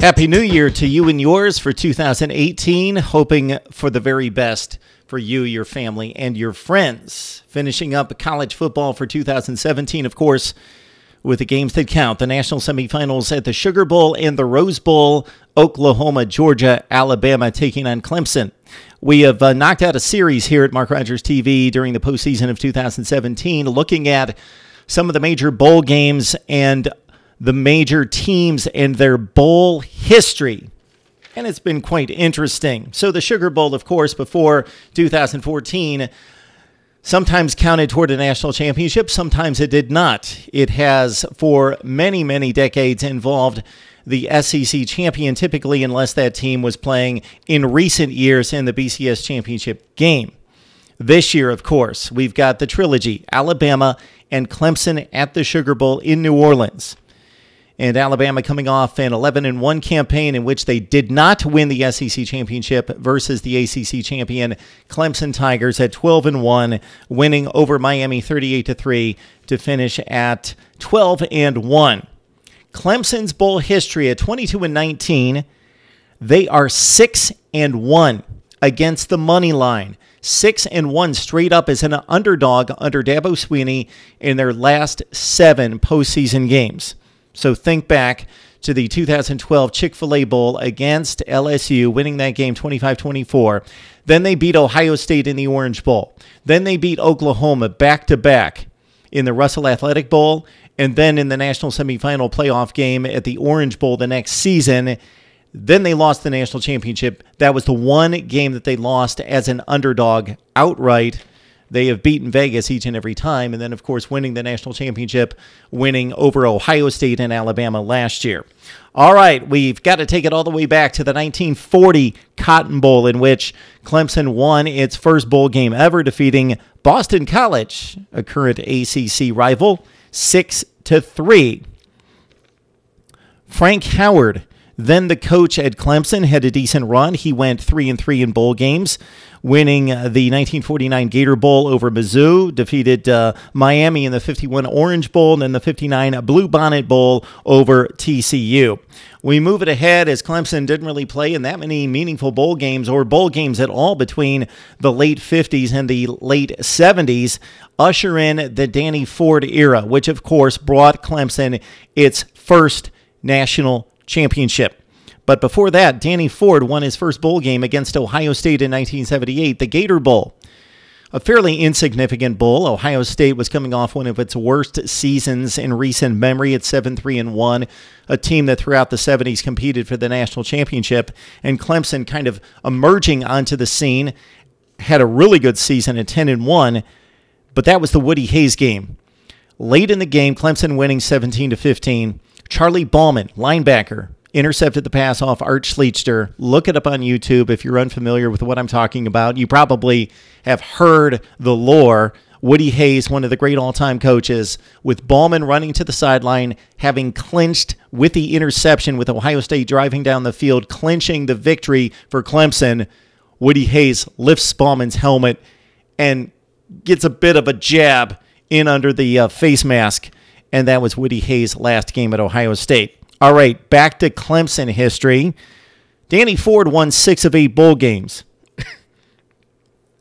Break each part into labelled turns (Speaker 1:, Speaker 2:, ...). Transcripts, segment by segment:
Speaker 1: Happy New Year to you and yours for 2018. Hoping for the very best for you, your family, and your friends. Finishing up college football for 2017, of course, with the games that count. The national semifinals at the Sugar Bowl and the Rose Bowl. Oklahoma, Georgia, Alabama taking on Clemson. We have knocked out a series here at Mark Rogers TV during the postseason of 2017, looking at some of the major bowl games and the major teams and their bowl history. And it's been quite interesting. So the Sugar Bowl, of course, before 2014, sometimes counted toward a national championship, sometimes it did not. It has, for many, many decades, involved the SEC champion, typically unless that team was playing in recent years in the BCS championship game. This year, of course, we've got the trilogy, Alabama and Clemson at the Sugar Bowl in New Orleans. And Alabama coming off an 11-1 campaign in which they did not win the SEC championship versus the ACC champion Clemson Tigers at 12-1, winning over Miami 38-3 to finish at 12-1. Clemson's bowl history at 22-19, they are 6-1 against the money line. 6-1 straight up as an underdog under Dabo Swinney in their last 7 postseason games. So think back to the 2012 Chick-fil-A Bowl against LSU, winning that game 25-24. Then they beat Ohio State in the Orange Bowl. Then they beat Oklahoma back-to-back in the Russell Athletic Bowl, and then in the national semifinal playoff game at the Orange Bowl the next season. Then they lost the national championship. That was the one game that they lost as an underdog outright. They have beaten Vegas each and every time, and then, of course, winning the national championship, winning over Ohio State and Alabama last year. All right, we've got to take it all the way back to the 1940 Cotton Bowl, in which Clemson won its first bowl game ever, defeating Boston College, a current ACC rival, 6-3. Frank Howard, then the coach at Clemson, had a decent run. He went 3-3 in bowl games, winning the 1949 Gator Bowl over Mizzou, defeated Miami in the 51 Orange Bowl, and then the 59 Blue Bonnet Bowl over TCU. We move it ahead as Clemson didn't really play in that many meaningful bowl games or bowl games at all between the late 50s and the late 70s. Usher in the Danny Ford era, which of course brought Clemson its first national championship. But before that, Danny Ford won his first bowl game against Ohio State in 1978, the Gator Bowl. A fairly insignificant bowl. Ohio State was coming off one of its worst seasons in recent memory at 7-3-1, a team that throughout the 70s competed for the national championship, and Clemson kind of emerging onto the scene, had a really good season at 10-1, but that was the Woody Hayes game. Late in the game, Clemson winning 17-15. Charlie Ballman, linebacker, intercepted the pass off Art Schleichter. Look it up on YouTube if you're unfamiliar with what I'm talking about. You probably have heard the lore. Woody Hayes, one of the great all-time coaches, with Ballman running to the sideline, having clinched with the interception with Ohio State driving down the field, clinching the victory for Clemson. Woody Hayes lifts Ballman's helmet and gets a bit of a jab in under the face mask. And that was Woody Hayes' last game at Ohio State. All right, back to Clemson history. Danny Ford won 6 of 8 bowl games.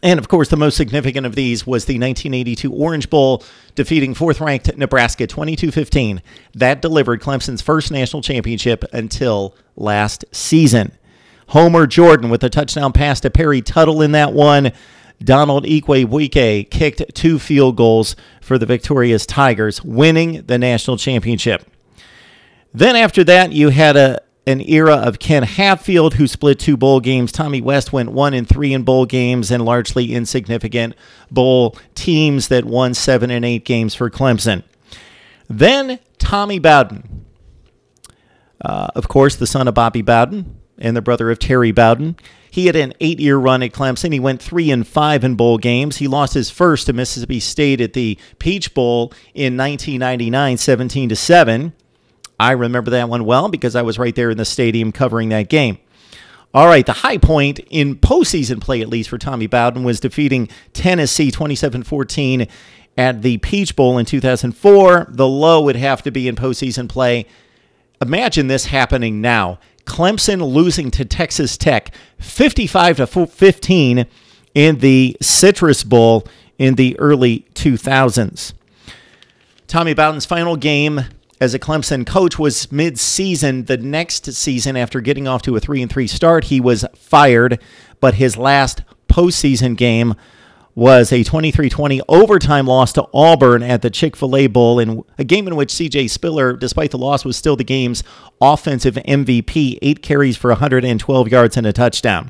Speaker 1: And, of course, the most significant of these was the 1982 Orange Bowl, defeating 4th-ranked Nebraska 22-15. That delivered Clemson's first national championship until last season. Homer Jordan with a touchdown pass to Perry Tuttle in that one. Donald Ikwe kicked 2 field goals for the victorious Tigers, winning the national championship. Then after that, you had an era of Ken Hatfield, who split 2 bowl games. Tommy West went 1-3 in bowl games, and largely insignificant bowl teams that won 7 and 8 games for Clemson. Then Tommy Bowden, of course, the son of Bobby Bowden and the brother of Terry Bowden. He had an 8-year run at Clemson. He went 3-5 in bowl games. He lost his first to Mississippi State at the Peach Bowl in 1999, 17-7. I remember that one well because I was right there in the stadium covering that game. All right, the high point in postseason play, at least for Tommy Bowden, was defeating Tennessee 27-14 at the Peach Bowl in 2004. The low would have to be in postseason play. Imagine this happening now. Clemson losing to Texas Tech 55-15 in the Citrus Bowl in the early 2000s. Tommy Bowden's final game as a Clemson coach was mid-season. The next season, after getting off to a 3-3 start, he was fired, but his last postseason game was a 23-20 overtime loss to Auburn at the Chick-fil-A Bowl, in a game in which C.J. Spiller, despite the loss, was still the game's offensive MVP, 8 carries for 112 yards and a touchdown.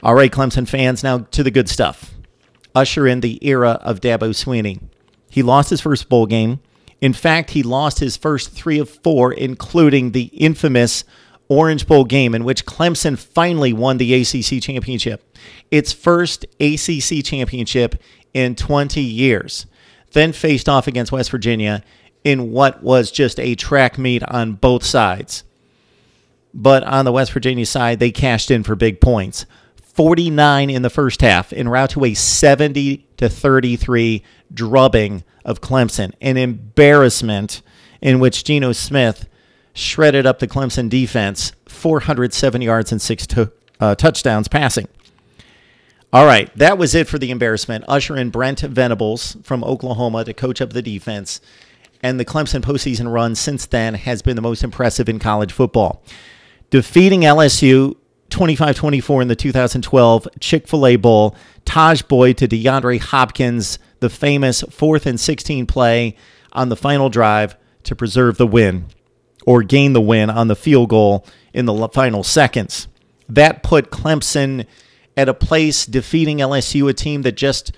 Speaker 1: All right, Clemson fans, now to the good stuff. Usher in the era of Dabo Swinney. He lost his first bowl game. In fact, he lost his first 3 of 4, including the infamous Orange Bowl game in which Clemson finally won the ACC championship. Its first ACC championship in 20 years. Then faced off against West Virginia in what was just a track meet on both sides. But on the West Virginia side, they cashed in for big points. 49 in the first half, en route to a 70-33 drubbing of Clemson. An embarrassment in which Geno Smith shredded up the Clemson defense, 407 yards and 6 touchdowns passing. All right, that was it for the embarrassment. Usher in Brent Venables from Oklahoma to coach up the defense. And the Clemson postseason run since then has been the most impressive in college football. Defeating LSU 25-24 in the 2012 Chick-fil-A Bowl. Taj Boyd to DeAndre Hopkins, the famous 4th and 16 play on the final drive to preserve the win, or gain the win on the field goal in the final seconds. That put Clemson at a place defeating LSU, a team that just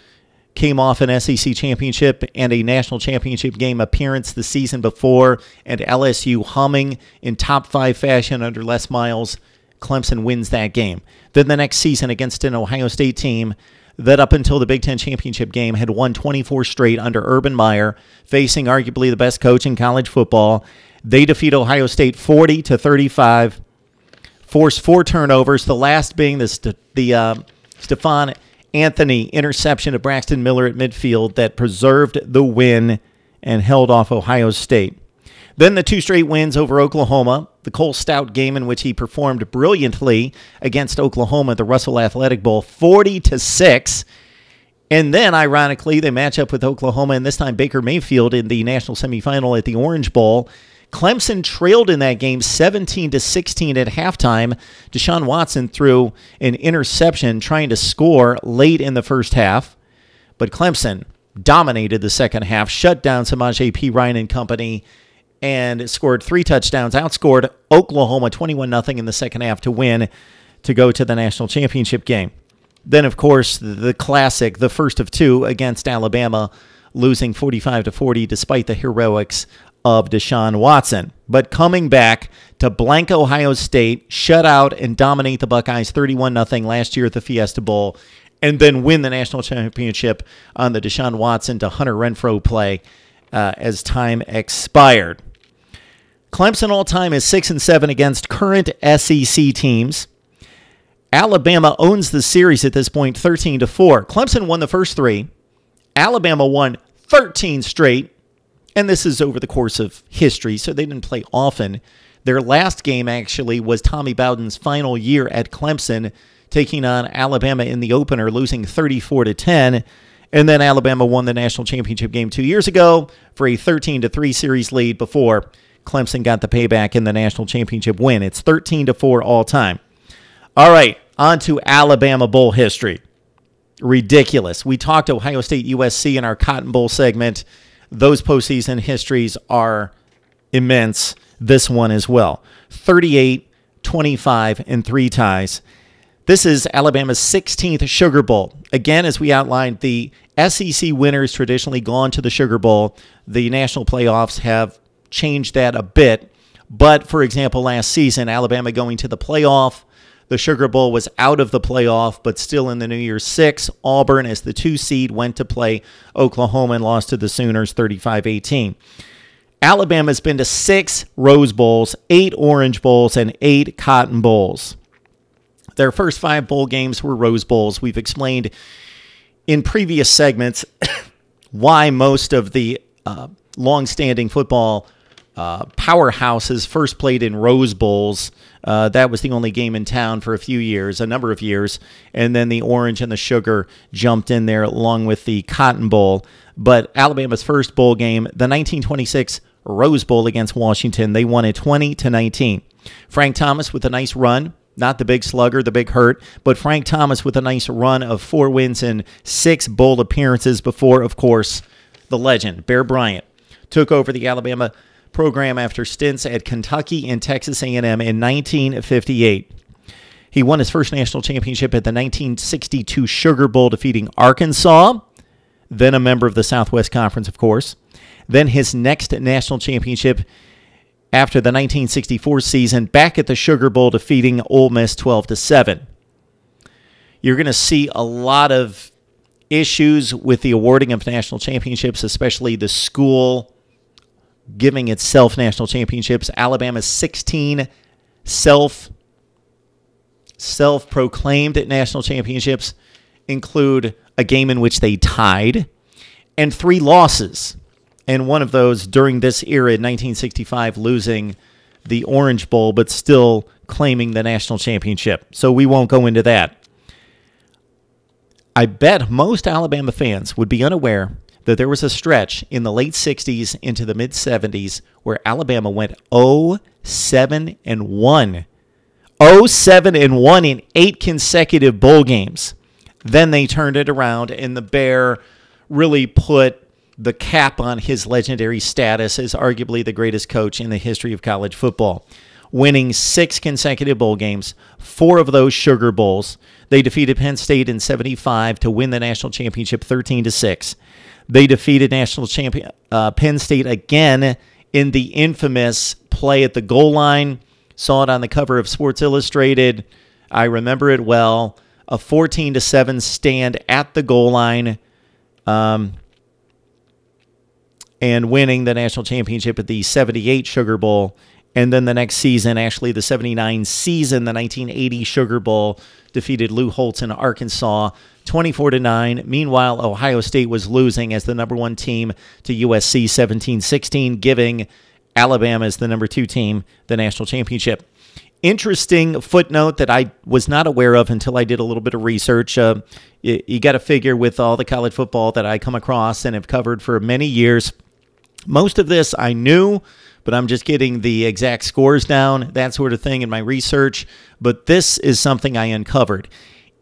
Speaker 1: came off an SEC championship and a national championship game appearance the season before, and LSU humming in top 5 fashion under Les Miles. Clemson wins that game. Then the next season against an Ohio State team that up until the Big Ten championship game had won 24 straight under Urban Meyer, facing arguably the best coach in college football. They defeat Ohio State 40-35, force 4 turnovers, the last being the Stephon Anthony interception of Braxton Miller at midfield that preserved the win and held off Ohio State. Then the 2 straight wins over Oklahoma, the Cole Stout game in which he performed brilliantly against Oklahoma at the Russell Athletic Bowl, 40-6. And then, ironically, they match up with Oklahoma, and this time Baker Mayfield in the national semifinal at the Orange Bowl. Clemson trailed in that game 17-16 at halftime. Deshaun Watson threw an interception trying to score late in the first half. But Clemson dominated the second half, shut down Samaje Perine and company, and scored 3 touchdowns, outscored Oklahoma 21-0 in the second half to win, to go to the national championship game. Then, of course, the classic, the first of 2 against Alabama, losing 45-40 despite the heroics of Deshaun Watson. But coming back to blank Ohio State, shut out and dominate the Buckeyes 31-0 last year at the Fiesta Bowl, and then win the national championship on the Deshaun Watson to Hunter Renfrow play as time expired. Clemson all-time is 6-7 against current SEC teams. Alabama owns the series at this point 13-4. Clemson won the first 3. Alabama won 13 straight. And this is over the course of history, so they didn't play often. Their last game, actually, was Tommy Bowden's final year at Clemson, taking on Alabama in the opener, losing 34-10. And then Alabama won the national championship game 2 years ago for a 13-3 series lead before Clemson got the payback in the national championship win. It's 13-4 all time. All right, on to Alabama Bowl history. Ridiculous. We talked Ohio State USC in our Cotton Bowl segment. Those postseason histories are immense. This one as well. 38, 25, and 3 ties. This is Alabama's 16th Sugar Bowl. Again, as we outlined, the SEC winners traditionally gone to the Sugar Bowl. The national playoffs have changed that a bit. But, for example, last season, Alabama going to the playoff. The Sugar Bowl was out of the playoff, but still in the New Year's Six. Auburn, as the 2 seed, went to play Oklahoma and lost to the Sooners 35-18. Alabama's been to 6 Rose Bowls, 8 Orange Bowls, and 8 Cotton Bowls. Their first 5 bowl games were Rose Bowls. We've explained in previous segments why most of the long-standing football powerhouses first played in Rose Bowls That was the only game in town for a number of years. And then the Orange and the Sugar jumped in there along with the Cotton Bowl. But Alabama's first bowl game, the 1926 Rose Bowl against Washington, they won it 20-19. Frank Thomas with a nice run. Not the big slugger, the big hurt, but Frank Thomas with a nice run of 4 wins and 6 bowl appearances before, of course, the legend, Bear Bryant, took over the Alabama program after stints at Kentucky and Texas A&M in 1958. He won his first national championship at the 1962 Sugar Bowl, defeating Arkansas, then a member of the Southwest Conference, of course. Then his next national championship after the 1964 season, back at the Sugar Bowl, defeating Ole Miss 12-7. You're going to see a lot of issues with the awarding of national championships, especially the school giving itself national championships. Alabama's 16 self-proclaimed national championships include a game in which they tied and 3 losses. And one of those during this era in 1965, losing the Orange Bowl, but still claiming the national championship. So we won't go into that. I bet most Alabama fans would be unaware that there was a stretch in the late 60s into the mid-70s where Alabama went 0-7-1. 0-7-1 in 8 consecutive bowl games. Then they turned it around, and the Bear really put the cap on his legendary status as arguably the greatest coach in the history of college football, winning 6 consecutive bowl games, 4 of those Sugar Bowls. They defeated Penn State in 75 to win the national championship 13-6. They defeated national champion Penn State again in the infamous play at the goal line. Saw it on the cover of Sports Illustrated. I remember it well. A 14-7 stand at the goal line. And winning the national championship at the 78 Sugar Bowl. And then the next season, actually the 79 season, the 1980 Sugar Bowl, defeated Lou Holtz in Arkansas 24-9. Meanwhile, Ohio State was losing as the number 1 team to USC 17-16, giving Alabama as the number 2 team the national championship. Interesting footnote that I was not aware of until I did a little bit of research. You got to figure with all the college football that I come across and have covered for many years, most of this I knew, but I'm just getting the exact scores down, that sort of thing in my research. But this is something I uncovered.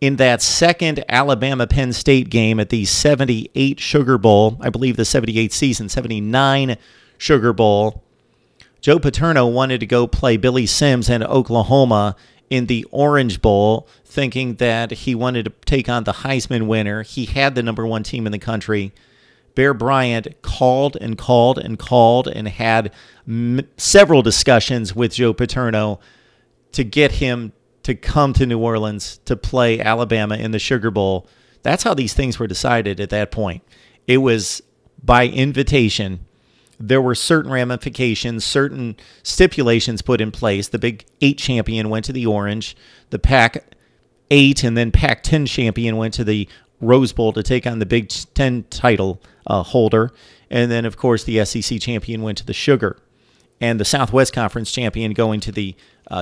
Speaker 1: In that second Alabama-Penn State game at the 78 Sugar Bowl, I believe the 78 season, 79 Sugar Bowl, Joe Paterno wanted to go play Billy Sims in Oklahoma in the Orange Bowl, thinking that he wanted to take on the Heisman winner. He had the number 1 team in the country. Bear Bryant called and had several discussions with Joe Paterno to get him to come to New Orleans to play Alabama in the Sugar Bowl. That's how these things were decided at that point. It was by invitation. There were certain ramifications, certain stipulations put in place. The Big 8 champion went to the Orange. The Pac-8 and then Pac-10 champion went to the Rose Bowl to take on the Big 10 title holder. And then, of course, the SEC champion went to the Sugar. And the Southwest Conference champion going to the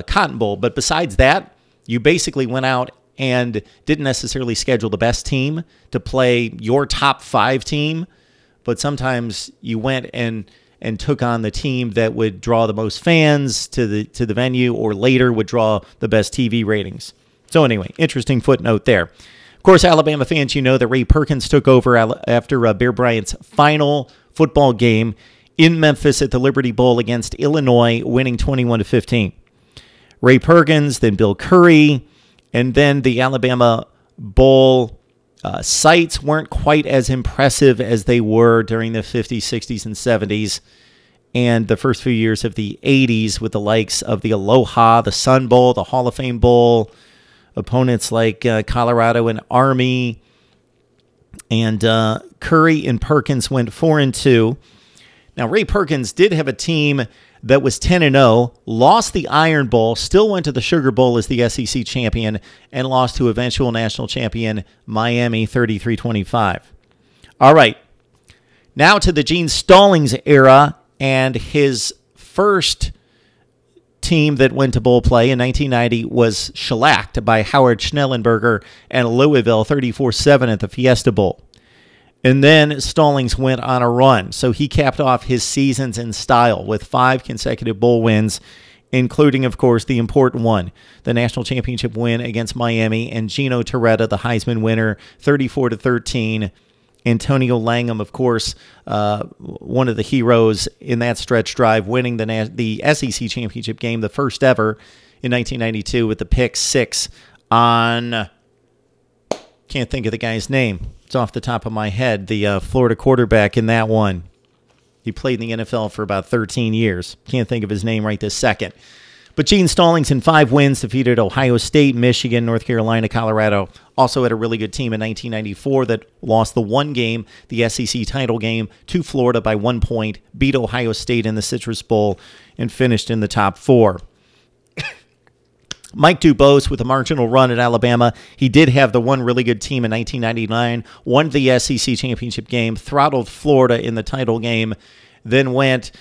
Speaker 1: Cotton Bowl. But besides that, you basically went out and didn't necessarily schedule the best team to play your top 5 team. But sometimes you went and took on the team that would draw the most fans to the venue, or later would draw the best TV ratings. So anyway, interesting footnote there. Of course, Alabama fans, you know that Ray Perkins took over after Bear Bryant's final football game in Memphis at the Liberty Bowl against Illinois, winning 21-15. Ray Perkins, then Bill Curry, and then the Alabama Bowl sites weren't quite as impressive as they were during the 50s, 60s, and 70s, and the first few years of the 80s with the likes of the Aloha, the Sun Bowl, the Hall of Fame Bowl, opponents like Colorado and Army, and Curry and Perkins went 4-2. Now, Ray Perkins did have a team that was 10-0, lost the Iron Bowl, still went to the Sugar Bowl as the SEC champion, and lost to eventual national champion Miami 33-25. All right, now to the Gene Stallings era and his first team that went to bowl play in 1990 was shellacked by Howard Schnellenberger and Louisville 34-7 at the Fiesta Bowl. And then Stallings went on a run, so he capped off his seasons in style with 5 consecutive bowl wins, including, of course, the important one, the national championship win against Miami, and Gino Torretta, the Heisman winner, 34-13. Antonio Langham, of course, one of the heroes in that stretch drive, winning the SEC championship game, the first ever in 1992 with the pick 6 on, can't think of the guy's name. It's off the top of my head, the Florida quarterback in that one. He played in the NFL for about 13 years. Can't think of his name right this second. But Gene Stallings in 5 wins defeated Ohio State, Michigan, North Carolina, Colorado. Also had a really good team in 1994 that lost the one game, the SEC title game, to Florida by 1 point, beat Ohio State in the Citrus Bowl, and finished in the top 4. Mike Dubose with a marginal run at Alabama. He did have the one really good team in 1999, won the SEC championship game, throttled Florida in the title game, then went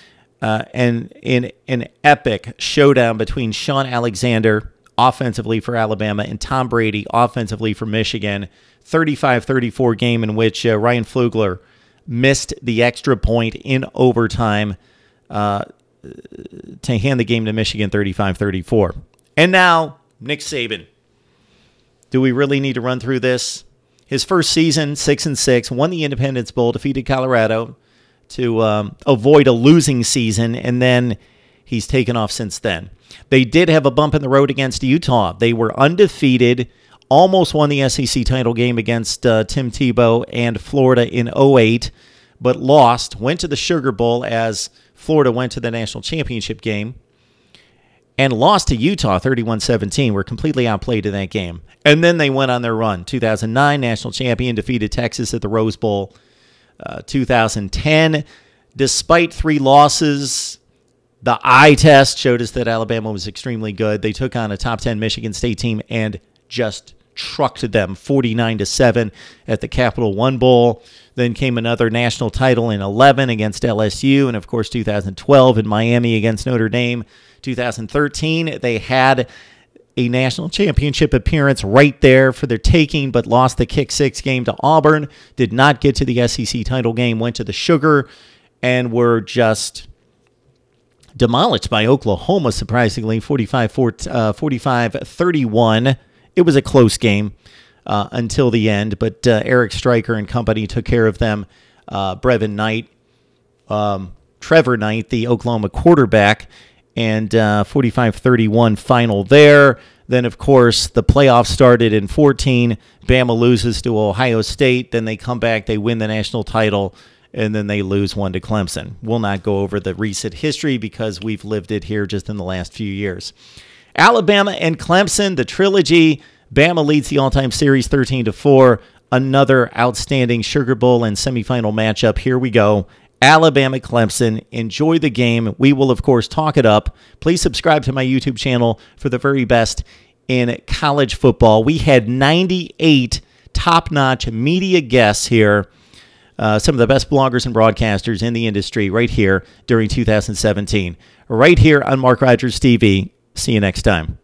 Speaker 1: and in an epic showdown between Sean Alexander, offensively for Alabama, and Tom Brady, offensively for Michigan, 35-34 game in which Ryan Flugler missed the extra point in overtime to hand the game to Michigan 35-34. And now, Nick Saban. Do we really need to run through this? His first season, 6-6, won the Independence Bowl, defeated Colorado to avoid a losing season, and then he's taken off since then. They did have a bump in the road against Utah. They were undefeated, almost won the SEC title game against Tim Tebow and Florida in 2008, but lost, went to the Sugar Bowl as Florida went to the national championship game, and lost to Utah 31-17. Were completely outplayed in that game. And then they went on their run. 2009, national champion, defeated Texas at the Rose Bowl. 2010, despite 3 losses, the eye test showed us that Alabama was extremely good. They took on a top 10 Michigan State team and just trucked them 49-7 at the Capital One Bowl. Then came another national title in 2011 against LSU, and of course 2012 in Miami against Notre Dame. 2013, they had a national championship appearance right there for their taking, but lost the kick 6 game to Auburn, did not get to the SEC title game, went to the Sugar, and were just demolished by Oklahoma, surprisingly, 45-31. It was a close game until the end, but Eric Stryker and company took care of them. Trevor Knight, the Oklahoma quarterback, and 45-31 final there. Then, of course, the playoffs started in 14. Bama loses to Ohio State. Then they come back, they win the national title, and then they lose one to Clemson. We'll not go over the recent history because we've lived it here just in the last few years. Alabama and Clemson, the trilogy. Bama leads the all-time series 13-4. Another outstanding Sugar Bowl and semifinal matchup. Here we go. Alabama-Clemson. Enjoy the game. We will, of course, talk it up. Please subscribe to my YouTube channel for the very best in college football. We had 98 top-notch media guests here, some of the best bloggers and broadcasters in the industry right here during 2017. Right here on Mark Rogers TV. See you next time.